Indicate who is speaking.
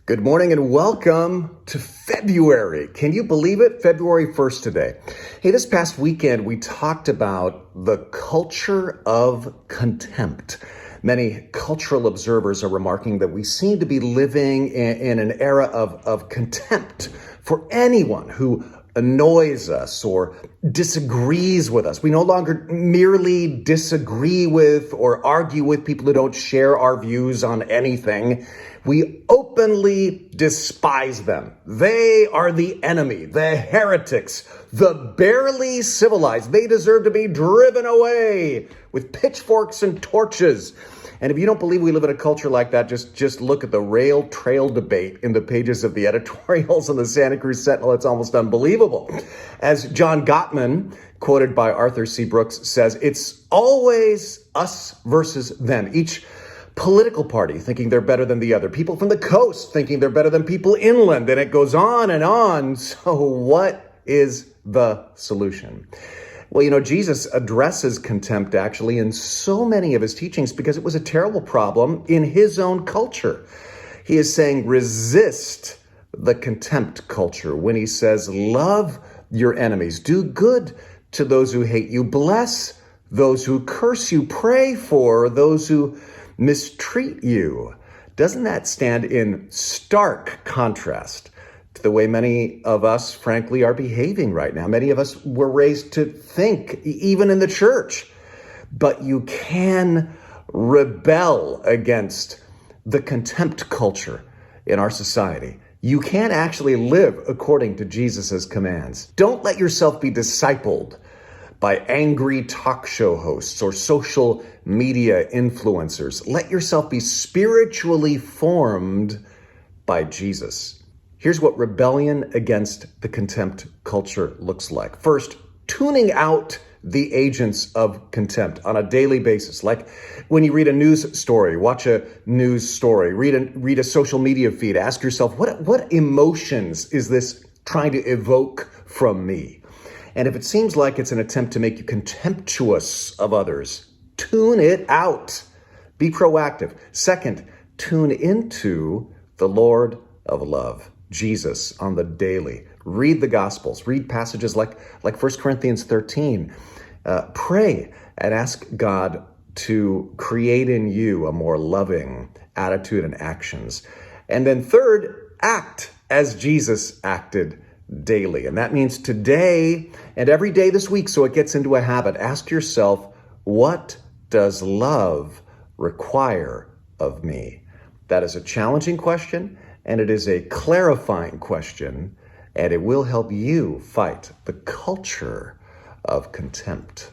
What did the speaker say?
Speaker 1: Good morning and welcome to February. Can you believe it? February 1st today. Hey, this past weekend we talked about the culture of contempt. Many cultural observers are remarking that we seem to be living in an era of contempt for anyone who annoys us or disagrees with us. We no longer merely disagree with or argue with people who don't share our views on anything. We openly despise them. They are the enemy, the heretics, the barely civilized. They deserve to be driven away with pitchforks and torches. And if you don't believe we live in a culture like that, just look at the rail trail debate in the pages of the editorials in the Santa Cruz Sentinel. It's almost unbelievable. As John Gottman, quoted by Arthur C. Brooks, says, it's always us versus them. Each political party thinking they're better than the other. People from the coast thinking they're better than people inland. And it goes on and on. So what is the solution? Well, Jesus addresses contempt actually in so many of his teachings because it was a terrible problem in his own culture. He is saying resist the contempt culture when he says love your enemies, do good to those who hate you, bless those who curse you, pray for those who mistreat you. Doesn't that stand in stark contrast to the way many of us, frankly, are behaving right now? Many of us were raised to think, even in the church, but you can rebel against the contempt culture in our society. You can actually live according to Jesus's commands. Don't let yourself be discipled by angry talk show hosts or social media influencers. Let yourself be spiritually formed by Jesus. Here's what rebellion against the contempt culture looks like. First, tuning out the agents of contempt on a daily basis. Like when you read a news story, watch a news story, read a social media feed, ask yourself, what emotions is this trying to evoke from me? And if it seems like it's an attempt to make you contemptuous of others, tune it out. Be proactive. Second, tune into the Lord of love, Jesus, on the daily. Read the Gospels. Read passages like 1 Corinthians 13. Pray and ask God to create in you a more loving attitude and actions. And then third, act as Jesus acted daily. And that means today and every day this week, so it gets into a habit. Ask yourself, what does love require of me? That is a challenging question, and it is a clarifying question, and it will help you fight the culture of contempt.